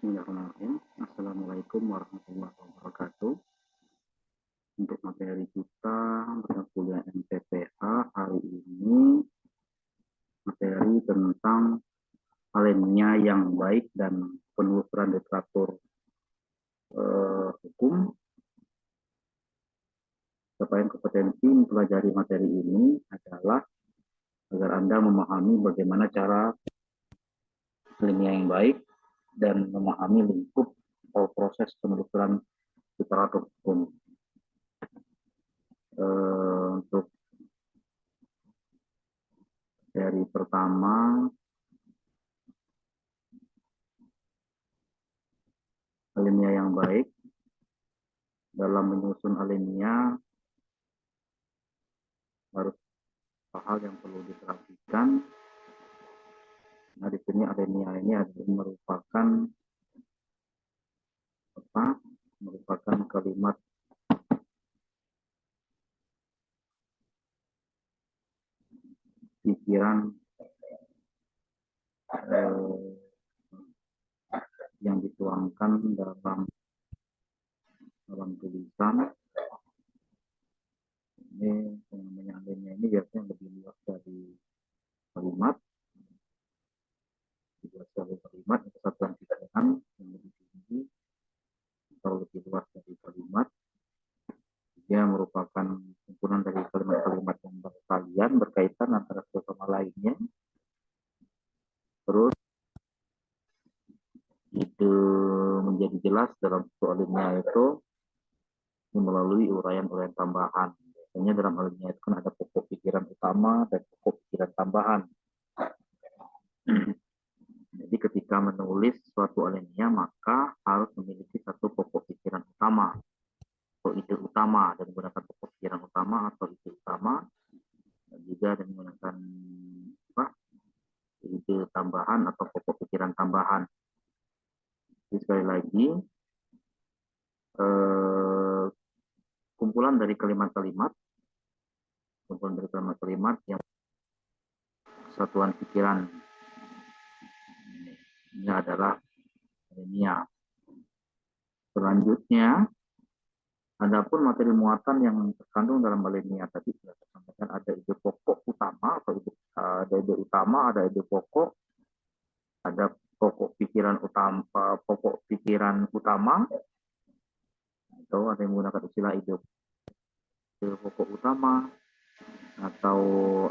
Bismillahirrahmanirrahim. Assalamualaikum warahmatullahi wabarakatuh. Untuk materi kita pada kuliah MTPA hari ini, materi tentang alinea yang baik dan penelusuran literatur hukum. Capaian kompetensi mempelajari materi ini adalah agar Anda memahami bagaimana cara alinea yang baik dan memahami lingkup atau proses penelusuran literatur hukum. Untuk seri pertama, alinea yang baik. Dalam menyusun alinea harus hal yang perlu diperhatikan. Nah, di sini alinea ini merupakan kalimat pikiran yang dituangkan dalam tulisan. Ini namanya alinea ini biasanya lebih luas dari kalimat. Kesatuan pikiran yang lebih tinggi atau lebih luas dari kalimat. Dia merupakan kumpulan dari kalimat-kalimat yang berkalian, berkaitan antara satu sama lainnya. Terus itu menjadi jelas dalam satu alinea itu melalui uraian-uraian tambahan. Biasanya dalam alinea itu kan ada pokok pikiran utama dan pokok pikiran tambahan. Jadi ketika menulis suatu alinea maka harus memiliki satu pokok pikiran utama atau ide utama, dan menggunakan pokok pikiran utama atau ide utama, dan juga dengan menggunakan ide tambahan atau pokok pikiran tambahan. Jadi sekali lagi, kumpulan dari kalimat-kalimat yang kesatuan pikiran ini adalah alinea. Selanjutnya, adapun materi muatan yang terkandung dalam alinea tadi sudah disampaikan, ada ide pokok utama atau ada ide utama, ada ide pokok, ada pokok pikiran utama, atau ada yang menggunakan istilah ide pokok utama, atau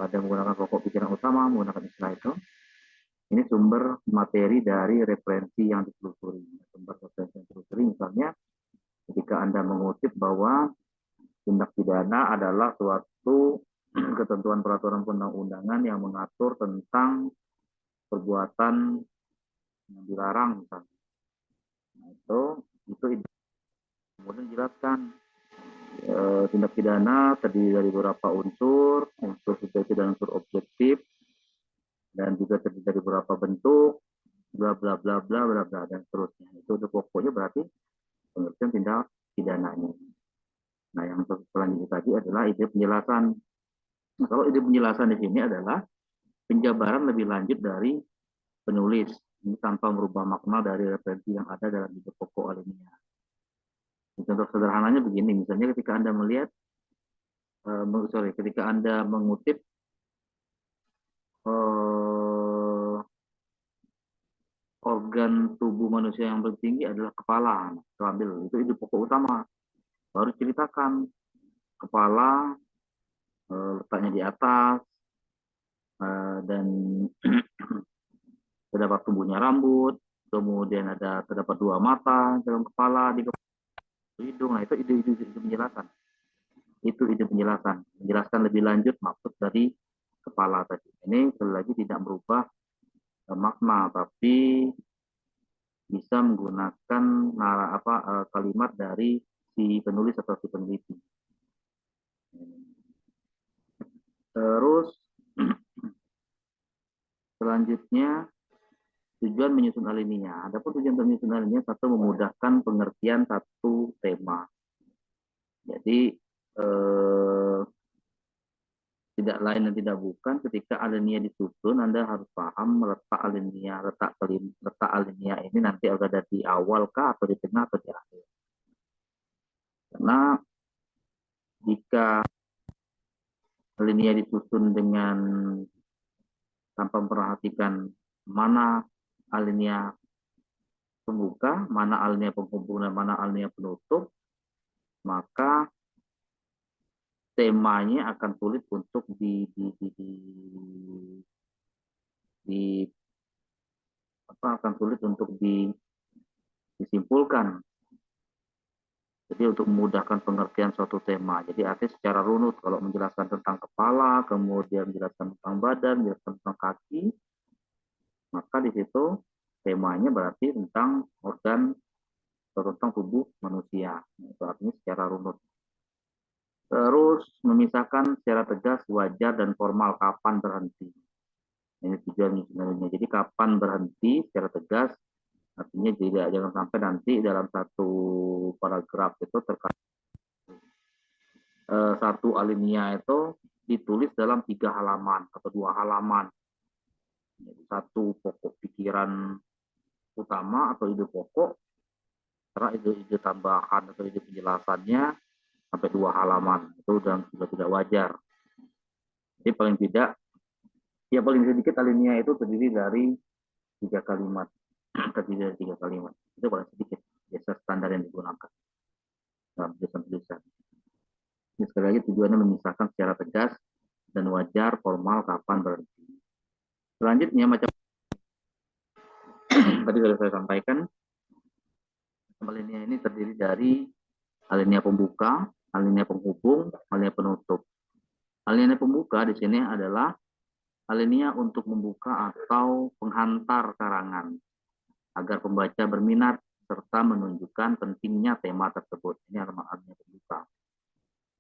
ada yang menggunakan pokok pikiran utama, menggunakan istilah itu. Ini sumber materi dari referensi yang ditelusuri. Sumber referensi yang ditelusuri misalnya ketika Anda mengutip bahwa tindak pidana adalah suatu ketentuan peraturan perundang-undangan yang mengatur tentang perbuatan yang dilarang misalnya. Nah, itu kemudian dijelaskan tindak pidana terdiri dari beberapa unsur subjektif dan unsur objektif, dan juga terdiri dari beberapa bentuk, bla bla bla bla bla bla, dan seterusnya. Itu pokoknya berarti pengertian tindak pidananya. Nah, yang selanjutnya tadi adalah ide penjelasan. Nah, kalau ide penjelasan di sini adalah penjabaran lebih lanjut dari penulis, ini tanpa merubah makna dari referensi yang ada dalam ide pokok alinea. Contoh sederhananya begini, misalnya ketika Anda ketika Anda mengutip organ tubuh manusia yang tertinggi adalah kepala, ambil itu ide pokok utama. Baru ceritakan kepala, letaknya di atas, dan terdapat tumbuhnya rambut, kemudian terdapat dua mata dalam kepala, di hidung. Nah, itu ide penjelasan. Itu ide penjelasan, menjelaskan lebih lanjut maksud dari kepala tadi. Ini sekali lagi tidak merubah makna, tapi bisa menggunakan kalimat dari si penulis atau si peneliti. Terus selanjutnya tujuan menyusun alinea. Adapun tujuan menyusun alinea, satu, memudahkan pengertian satu tema. Jadi tidak lain dan tidak bukan ketika alinea disusun, Anda harus paham letak alinea ini nanti ada di awal kah atau di tengah atau di akhir. Karena jika alinea disusun dengan tanpa memperhatikan mana alinea pembuka, mana alinea penghubung, dan mana alinea penutup, maka temanya akan sulit untuk disimpulkan. Jadi untuk memudahkan pengertian suatu tema. Jadi artinya secara runut, kalau menjelaskan tentang kepala, kemudian menjelaskan tentang badan, menjelaskan tentang kaki, maka di situ temanya berarti tentang organ atau tentang tubuh manusia. Itu artinya secara runut. Terus memisahkan secara tegas wajar dan formal kapan berhenti. Ini tujuannya sebenarnya. Jadi kapan berhenti secara tegas, artinya jangan sampai nanti dalam satu paragraf itu terkait satu alinea itu ditulis dalam 3 halaman atau 2 halaman. Jadi satu pokok pikiran utama atau ide pokok, karena ide tambahan atau ide penjelasannya sampai 2 halaman. Itu sudah tidak wajar. Jadi paling tidak, ya paling sedikit alinea itu terdiri dari 3 kalimat. Terdiri dari 3 kalimat. Itu paling sedikit. Biasa standar yang digunakan dalam tulisan-tulisan. Ini sekali lagi tujuannya memisahkan secara tegas dan wajar, formal, kapan berhenti. Selanjutnya macam tadi sudah saya sampaikan, alinea ini terdiri dari alinea pembuka, alinea penghubung, alinea penutup. Alinea pembuka di sini adalah alinea untuk membuka atau penghantar karangan agar pembaca berminat serta menunjukkan pentingnya tema tersebut. Ini adalah alinea pembuka.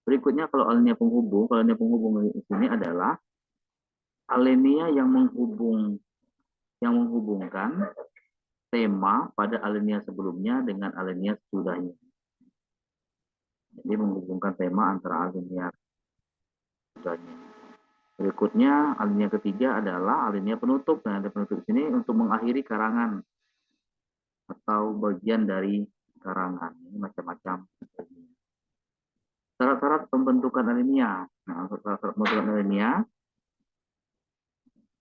Berikutnya kalau alinea penghubung di sini adalah alinea yang menghubungkan tema pada alinea sebelumnya dengan alinea sesudahnya. Jadi menghubungkan tema antara alinea sesudahnya. Berikutnya alinea ketiga adalah alinea penutup. Nah, alinea penutup ini untuk mengakhiri karangan atau bagian dari karangan. Ini macam-macam. Syarat-syarat pembentukan alinea. Nah, syarat-syarat pembentukan alinea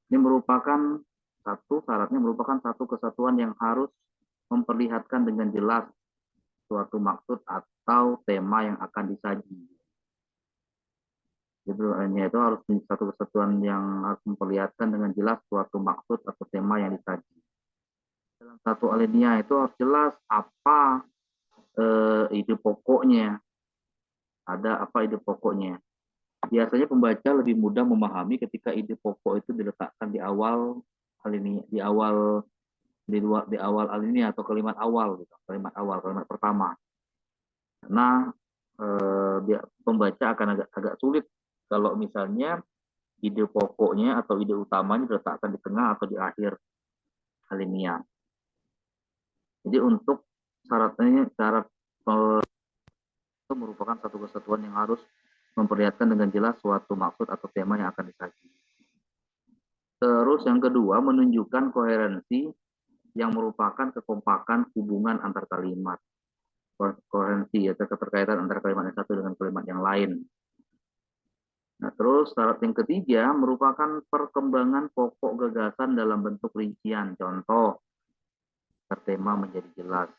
ini merupakan syaratnya merupakan satu kesatuan yang harus memperlihatkan dengan jelas suatu maksud atau tema yang akan disaji. Jadi alinea itu harus satu kesatuan yang harus memperlihatkan dengan jelas suatu maksud atau tema yang disaji. Dalam satu alinea itu harus jelas apa ide pokoknya. Ada apa ide pokoknya. Biasanya pembaca lebih mudah memahami ketika ide pokok itu diletakkan di awal alinea, di awal alinea atau kalimat awal gitu. Kalimat pertama. Karena pembaca akan agak sulit kalau misalnya ide pokoknya atau ide utamanya diletakkan di tengah atau di akhir alinea. Jadi untuk syarat itu merupakan satu kesatuan yang harus memperlihatkan dengan jelas suatu maksud atau tema yang akan disaji. Terus yang kedua, menunjukkan koherensi yang merupakan kekompakan hubungan antar kalimat. Koherensi yaitu keterkaitan antara kalimat yang satu dengan kalimat yang lain. Nah, terus syarat yang ketiga merupakan perkembangan pokok gagasan dalam bentuk rincian. Contoh, tema menjadi jelas.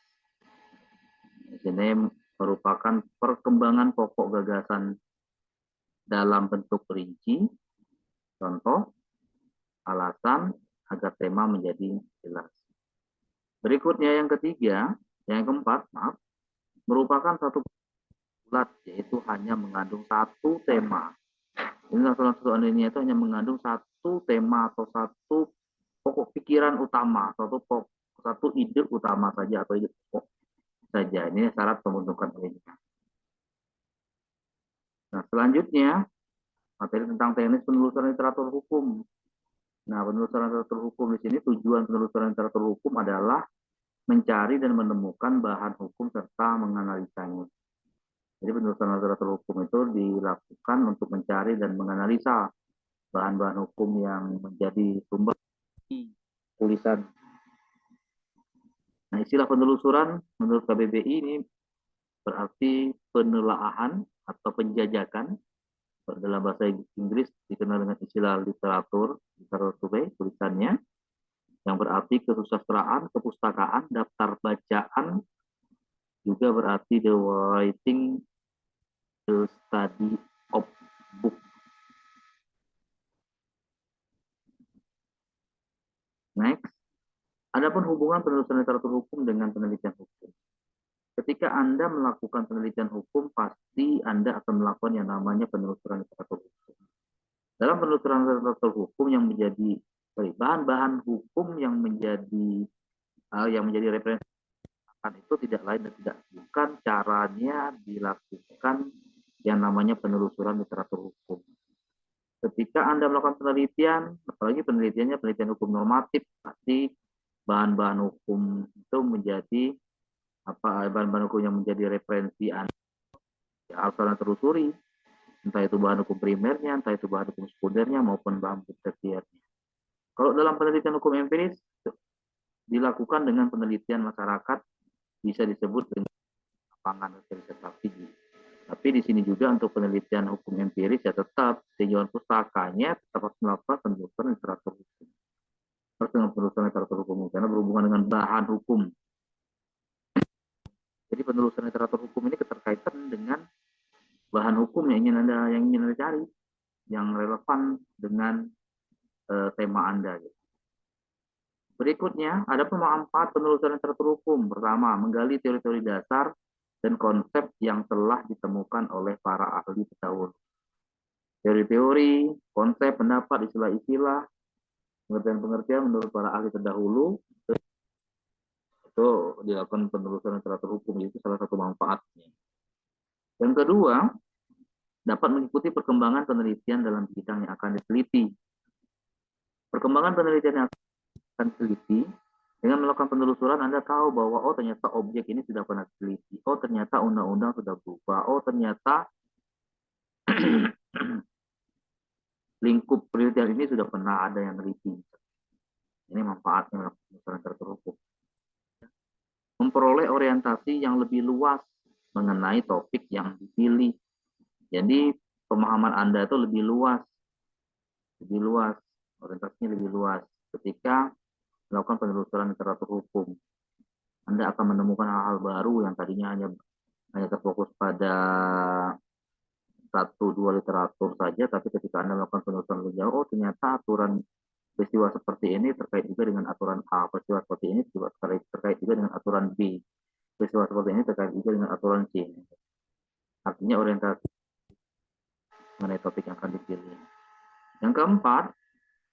Di sini merupakan perkembangan pokok gagasan dalam bentuk rinci. Contoh, alasan agar tema menjadi jelas. Berikutnya yang ketiga, yang keempat, merupakan satu bulat, yaitu hanya mengandung satu tema. Ini satu alinea itu hanya mengandung satu tema atau satu pokok pikiran utama, satu ide utama saja atau ide pokok saja. Ini syarat pembentukan alinea. Nah, selanjutnya materi tentang teknis penelusuran literatur hukum. Nah, penelusuran literatur hukum di sini tujuan penelusuran literatur hukum adalah mencari dan menemukan bahan hukum serta menganalisanya. Jadi penelusuran literatur hukum itu dilakukan untuk mencari dan menganalisa bahan-bahan hukum yang menjadi sumber tulisan. Nah, istilah penelusuran menurut KBBI ini berarti penelaahan atau penjajakan. Dalam bahasa Inggris dikenal dengan istilah literatur survey, tulisannya, yang berarti kesusastraan, kepustakaan, daftar bacaan, juga berarti the writing, the study of book. Next, adapun hubungan penelusuran literatur hukum dengan penelitian hukum. Ketika Anda melakukan penelitian hukum, pasti Anda akan melakukan yang namanya penelusuran literatur hukum. Dalam penelusuran literatur hukum yang menjadi bahan-bahan hukum yang menjadi referensi itu tidak lain dan tidak bukan caranya dilakukan yang namanya penelusuran literatur hukum. Ketika Anda melakukan penelitian, apalagi penelitiannya penelitian hukum normatif, pasti bahan-bahan hukum itu menjadi bahan-bahan hukum yang menjadi referensi Anda harus Anda telusuri, entah itu bahan hukum primernya, entah itu bahan hukum sekundernya maupun bahan hukum tersiernya. Kalau dalam penelitian hukum empiris dilakukan dengan penelitian masyarakat, bisa disebut dengan lapangan riset strategi. Tapi di sini juga untuk penelitian hukum empiris ya tetap tinjauan pustakanya tetap harus melakukan penelusuran literatur hukum. Harus dengan penelusuran literatur hukum karena berhubungan dengan bahan hukum. Jadi penelusuran literatur hukum ini keterkaitan dengan bahan hukum yang ingin Anda cari, yang relevan dengan tema Anda. Gitu. Berikutnya, ada pemanfaat penelusuran literatur hukum. Pertama, menggali teori-teori dasar dan konsep yang telah ditemukan oleh para ahli terdahulu. Teori-teori, konsep, pendapat, istilah-istilah, pengertian-pengertian menurut para ahli terdahulu, itu dilakukan penelusuran literatur hukum, itu salah satu manfaatnya. Yang kedua, dapat mengikuti perkembangan penelitian dalam bidang yang akan diteliti. Perkembangan penelitian yang akan diteliti, dengan melakukan penelusuran, Anda tahu bahwa, oh ternyata objek ini sudah pernah diteliti, oh ternyata undang-undang sudah berubah, oh ternyata lingkup penelitian ini sudah pernah ada yang teliti. Ini manfaatnya penelusuran literatur hukum. Memperoleh orientasi yang lebih luas mengenai topik yang dipilih. Jadi pemahaman Anda itu lebih luas, orientasinya lebih luas. Ketika melakukan penelusuran literatur hukum, Anda akan menemukan hal-hal baru yang tadinya hanya terfokus pada satu dua literatur saja, tapi ketika Anda melakukan penelusuran lebih jauh, oh ternyata aturan peristiwa seperti ini terkait juga dengan aturan A, peristiwa seperti ini terkait juga dengan aturan B, peristiwa seperti ini terkait juga dengan aturan C. Artinya orientasi mengenai topik yang akan dipilih. Yang keempat,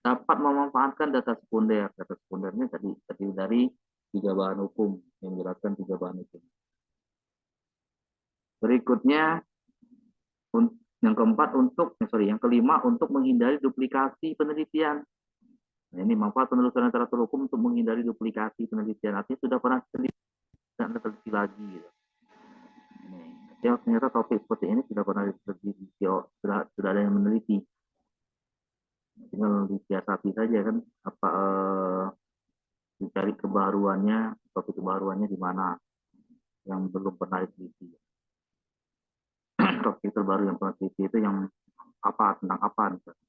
dapat memanfaatkan data sekunder. Data sekundernya terdiri dari 3 bahan hukum, yang menjelaskan 3 bahan hukum. Berikutnya, yang kelima, untuk menghindari duplikasi penelitian. Nah, ini manfaat penelusuran literatur hukum untuk menghindari duplikasi penelitian. Artinya sudah pernah teliti lagi. Gitu. Ya, ternyata topik seperti ini sudah pernah diteliti, sudah ada yang meneliti. Tinggal disiasati saja kan dicari kebaruannya, topik kebaruannya di mana yang belum pernah diteliti. Topik terbaru yang pernah diteliti itu yang tentang apa misalnya,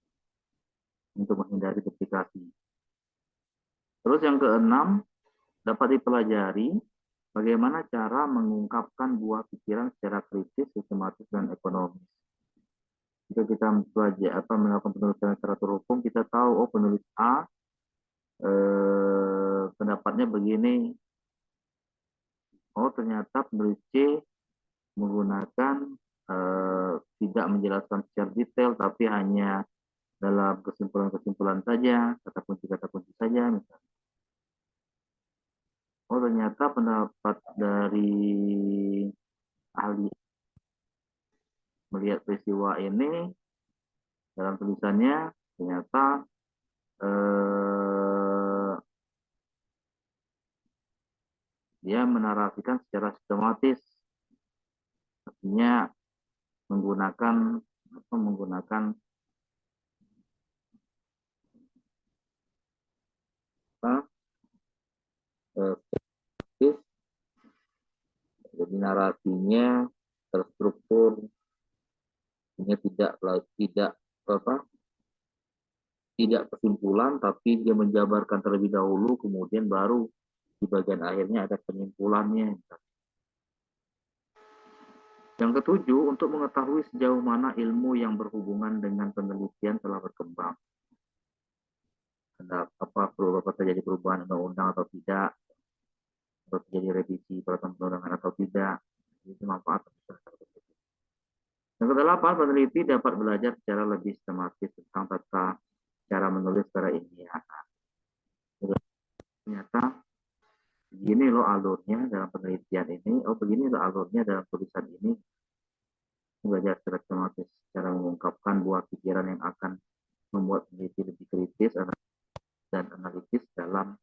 untuk menghindari duplikasi. Terus yang keenam, dapat dipelajari bagaimana cara mengungkapkan buah pikiran secara kritis, sistematis, dan ekonomis. Jika kita melakukan penelusuran literatur hukum, kita tahu, oh penulis A pendapatnya begini, oh ternyata penulis C menggunakan tidak menjelaskan secara detail, tapi hanya dalam kesimpulan-kesimpulan saja, kata kunci saja, misalnya. Oh ternyata pendapat dari ahli melihat peristiwa ini dalam tulisannya ternyata dia menarasikan secara sistematis artinya menggunakan eh, jadi narasinya terstruktur, ini tidak kesimpulan, tapi dia menjabarkan terlebih dahulu, kemudian baru di bagian akhirnya ada penyimpulannya. Yang ketujuh, untuk mengetahui sejauh mana ilmu yang berhubungan dengan penelitian telah berkembang. Perlu terjadi perubahan undang-undang atau tidak, atau terjadi revisi peraturan perundangan atau tidak. Itu manfaat. Yang kedelapan, peneliti dapat belajar secara lebih sistematis tentang tata cara menulis secara ilmiah. Ternyata begini loh alurnya dalam penelitian ini, begini loh alurnya dalam tulisan ini. Belajar secara sistematis, cara mengungkapkan buah pikiran yang akan membuat peneliti lebih kritis dan analitis dalam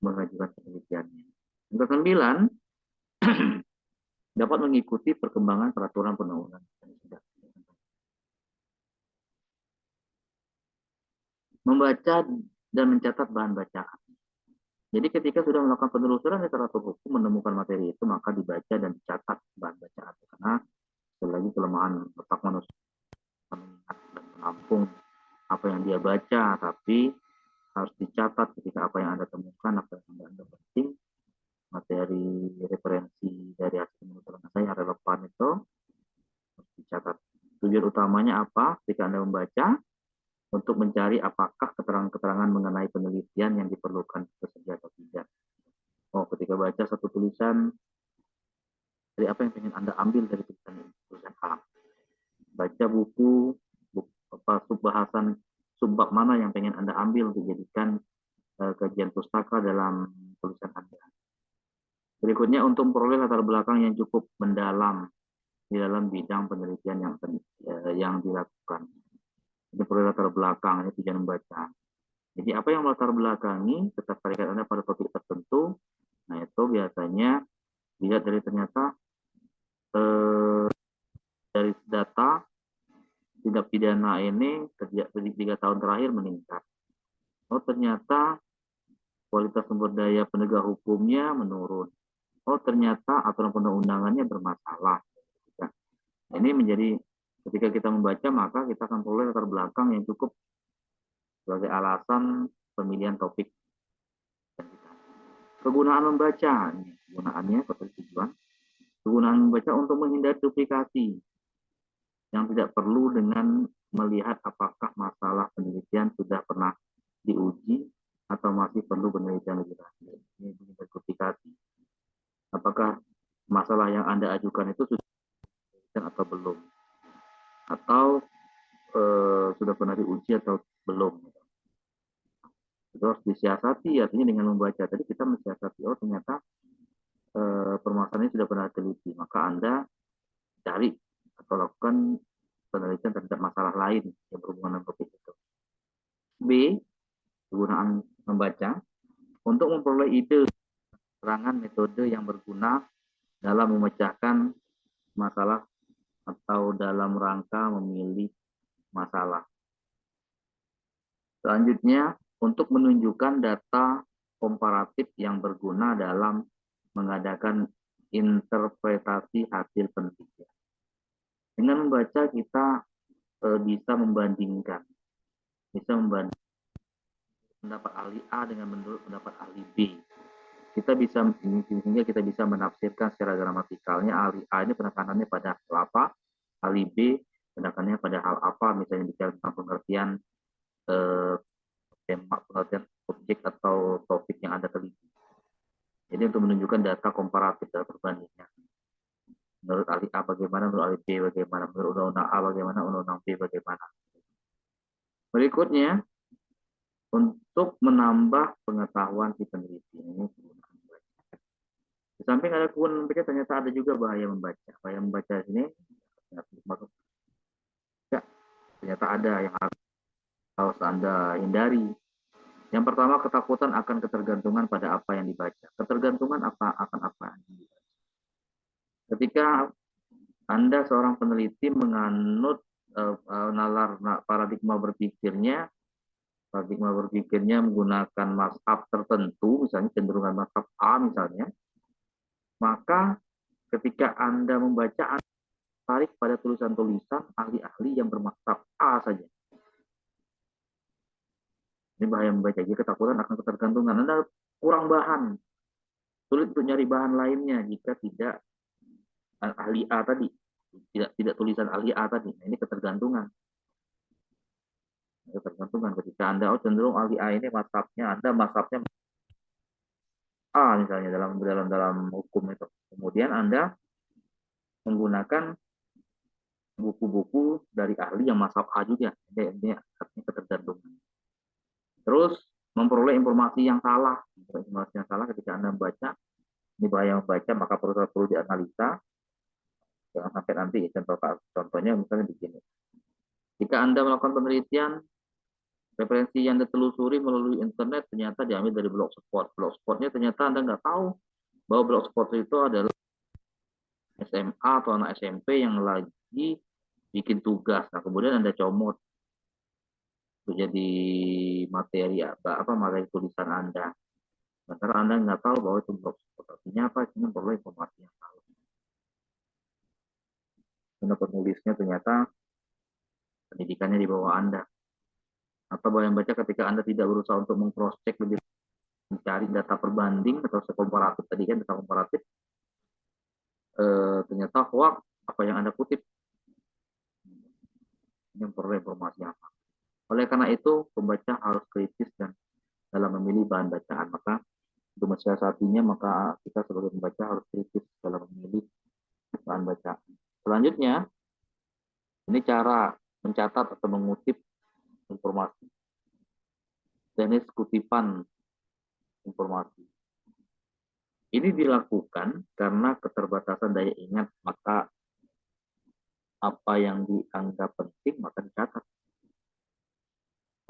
mengajukan penelitiannya. Yang kesembilan, dapat mengikuti perkembangan peraturan perundang-undangan. Membaca dan mencatat bahan bacaan. Jadi ketika sudah melakukan penelusuran literatur hukum, menemukan materi itu, maka dibaca dan dicatat bahan bacaan. Karena sekali lagi kelemahan otak manusia mengingat dan menampung apa yang dia baca, tapi harus dicatat ketika apa yang Anda temukan, apa yang Anda penting, materi referensi dari hasil penelusuran saya yang relevan itu harus dicatat. Tujuan utamanya apa ketika Anda membaca? Untuk mencari apakah keterangan-keterangan mengenai penelitian yang diperlukan tersedia atau tidak. Oh, ketika baca satu tulisan, dari apa yang ingin Anda ambil dari tulisan A. Baca buku subbahasan, subbab mana yang ingin Anda ambil untuk dijadikan kajian pustaka dalam tulisan Anda. Berikutnya, untuk memperoleh latar belakang yang cukup mendalam di dalam bidang penelitian yang dilakukan. Ini perlu latar belakang, ini tujuan membaca. Jadi apa yang melatar belakangi ketertarikan Anda pada topik tertentu, nah itu biasanya dilihat dari ternyata dari data tindak pidana ini sejak 3 tahun terakhir meningkat. Oh ternyata kualitas sumber daya penegak hukumnya menurun. Oh ternyata aturan perundang-undangannya bermasalah. Ini menjadi ketika kita membaca maka kita akan peroleh latar belakang yang cukup sebagai alasan pemilihan topik. Kegunaan membaca, kegunaannya tujuan. Kegunaan membaca untuk menghindari duplikasi yang tidak perlu dengan melihat apakah masalah penelitian sudah pernah diuji atau masih perlu penelitian lebih lanjut. Ini menghindari duplikasi. Apakah masalah yang Anda ajukan itu sudah atau belum? Atau sudah pernah diuji atau belum? Itu harus disiasati, artinya dengan membaca. Tadi kita mensiasati, oh ternyata permasalahan ini sudah pernah teliti, maka Anda cari atau lakukan penelitian terhadap masalah lain yang berhubungan dengan topik itu. B. Penggunaan membaca untuk memperoleh ide, keterangan, metode yang berguna dalam memecahkan masalah atau dalam rangka memilih masalah. Selanjutnya, untuk menunjukkan data komparatif yang berguna dalam mengadakan interpretasi hasil penelitian. Dengan membaca kita bisa membandingkan pendapat ahli A dengan menurut pendapat ahli B. Sehingga kita bisa menafsirkan secara gramatikalnya ahli A ini penekanannya pada hal apa, ahli B penekanannya pada hal apa, misalnya bicara tentang pengertian objek atau topik yang Anda teliti. Jadi untuk menunjukkan data komparatif dan perbandingan. Menurut ahli A bagaimana, menurut ahli B bagaimana, menurut undang-undang A bagaimana, undang-undang B bagaimana. Berikutnya, untuk menambah pengetahuan si peneliti ini. Di samping ada kegunaan membaca, ternyata ada juga bahaya membaca. Bahaya membaca ini ya, ternyata ada yang harus Anda hindari. Yang pertama, ketakutan akan ketergantungan pada apa yang dibaca. Ketergantungan akan apa yang dibaca. Ketika Anda seorang peneliti menganut paradigma berpikirnya menggunakan mazhab tertentu, misalnya cenderungan mazhab A misalnya, maka ketika Anda membaca, Anda tarik pada tulisan-tulisan ahli-ahli yang bermazhab A saja. Ini bahaya membaca, jadi ketakutan akan ketergantungan. Anda kurang bahan, sulit untuk nyari bahan lainnya jika tidak ahli A tadi, tidak tulisan ahli A tadi. Nah, ini ketergantungan. Ketergantungan ketika Anda cenderung ahli A ini mazhabnya, Anda mazhabnya A misalnya dalam hukum itu. Kemudian Anda menggunakan buku-buku dari ahli yang mazhab A juga. Ini artinya ketergantungan. Terus memperoleh informasi yang salah. Informasi yang salah ketika Anda membaca, ini bahaya membaca, maka perlu dianalisa. Jangan sampai nanti contohnya misalnya begini. Jika Anda melakukan penelitian, referensi yang ditelusuri melalui internet ternyata diambil dari blogspot. Blogspotnya ternyata Anda nggak tahu bahwa blogspot itu adalah SMA atau anak SMP yang lagi bikin tugas. Nah, kemudian Anda comot itu jadi materi tulisan Anda. Sementara Anda nggak tahu bahwa itu blogspot. Artinya apa? Cuma perlu informasi yang salah. Karena penulisnya ternyata pendidikannya di bawah Anda. Atau bahwa yang baca ketika Anda tidak berusaha untuk meng-cross-check lebih, mencari data perbanding atau komparatif, tadi kan data komparatif, ternyata hoax apa yang Anda kutip. Ini perlu informasi apa. Oleh karena itu, pembaca harus kritis dan dalam memilih bahan bacaan. Maka untuk mensiasatinya, maka kita sebagai pembaca harus kritis dalam memilih bahan bacaan. Selanjutnya, ini cara mencatat atau mengutip informasi. Jenis kutipan informasi. Ini dilakukan karena keterbatasan daya ingat, maka apa yang dianggap penting maka dicatat.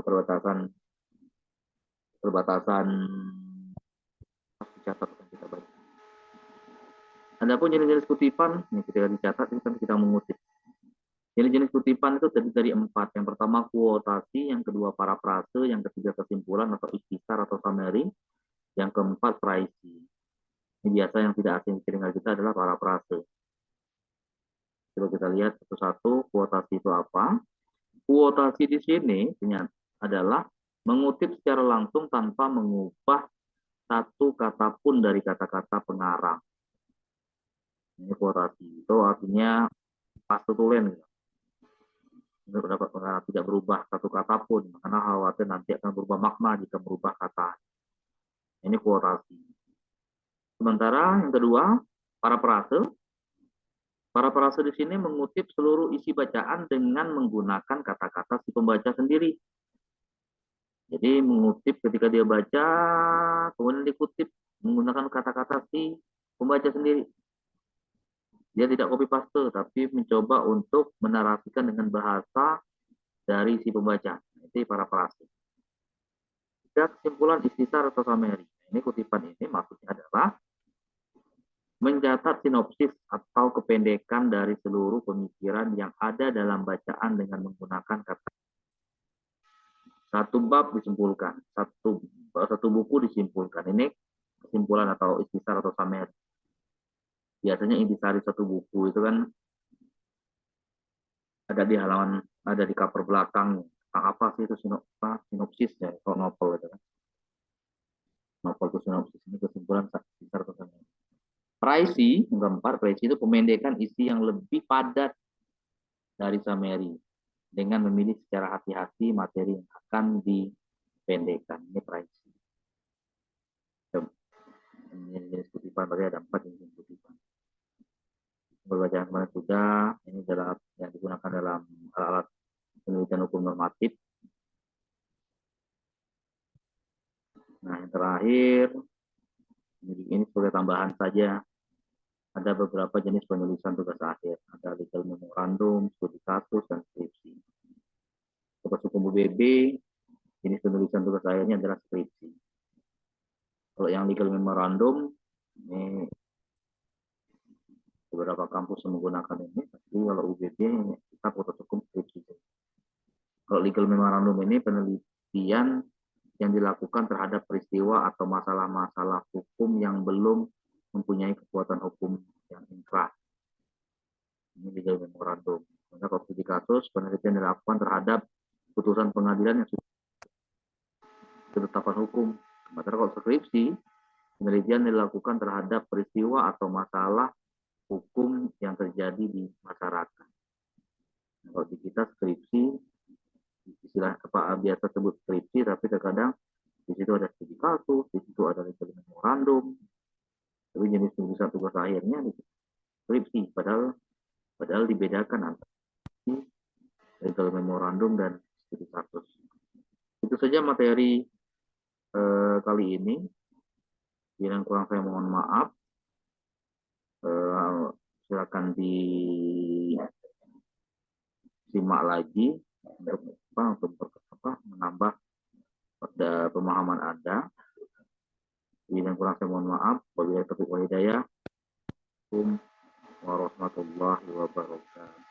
Keterbatasan dicatat dan kita baca. Adapun jenis-jenis kutipan, ini ketika dicatat ini kan kita mengutip. Jenis-jenis kutipan itu terdiri dari 4. Yang pertama kuotasi, yang kedua parafrase, yang ketiga kesimpulan atau ikhtisar atau summary, yang keempat praisi. Ini biasa yang tidak asing di telinga kita adalah parafrase. Coba kita lihat satu-satu kuotasi itu apa. Kuotasi di sini adalah mengutip secara langsung tanpa mengubah satu kata pun dari kata-kata pengarang. Ini kuotasi. Itu artinya pas tulen. Menurut pendapat pengarang tidak berubah satu kata pun, karena khawatir nanti akan berubah makna jika berubah kata. Ini kuotasi. Sementara yang kedua, parafrase. Parafrase di sini mengutip seluruh isi bacaan dengan menggunakan kata-kata si pembaca sendiri. Jadi mengutip ketika dia baca, kemudian dikutip menggunakan kata-kata si pembaca sendiri. Dia tidak copy paste, tapi mencoba untuk menarasikan dengan bahasa dari si pembaca. Itu parafrase. Dan kesimpulan ikhtisar atau summary. Ini kutipan ini maksudnya adalah mencatat sinopsis atau kependekan dari seluruh pemikiran yang ada dalam bacaan dengan menggunakan kata. Satu bab disimpulkan, satu buku disimpulkan. Ini kesimpulan atau ikhtisar atau summary. Biasanya intisari satu buku itu kan ada di halaman, ada di cover belakang. Apa sih itu sinopsis ya, atau novel itu kan. Novel itu sinopsis, ini kesimpulan ikhtisar atau summary. Praisi, yang keempat, praisi itu pemendekan isi yang lebih padat dari summary dengan memilih secara hati-hati materi yang akan dipendekkan. Ini praisi. Ini jenis kutipan, berarti ada 4 jenis kutipan. Berbacaan kemarin sudah, ini adalah yang digunakan dalam alat-alat penelitian hukum normatif. Nah, yang terakhir, ini sebagai tambahan saja, ada beberapa jenis penulisan tugas akhir. Ada legal memorandum, studi kasus, dan skripsi. Tugas hukum UBB, jenis penulisan tugas akhirnya adalah skripsi. Kalau yang legal memorandum, ini beberapa kampus yang menggunakan ini, tapi kalau UBB kita proses hukum skripsi. Kalau legal memorandum ini penelitian yang dilakukan terhadap peristiwa atau masalah-masalah hukum yang belum mempunyai kekuatan hukum yang inkrah. Ini legal memorandum. Maka kalau studi kasus, penelitian dilakukan terhadap putusan pengadilan yang sudah ketetapan hukum. Sementara kalau skripsi, penelitian dilakukan terhadap peristiwa atau masalah hukum yang terjadi di masyarakat. Kalau di kita skripsi, istilah apa biasa sebut skripsi, tapi terkadang di situ ada studi kasus, di situ ada legal memorandum, tapi jenis tugas akhirnya di skripsi, padahal dibedakan antara legal memorandum dan studi kasus. Itu saja materi kali ini. Yang kurang saya mohon maaf. Silakan disimak lagi untuk menambah pada pemahaman Anda. Yang kurang saya mohon maaf. Wabillahi taufiq wal hidayah. Assalamualaikum warahmatullahi wabarakatuh.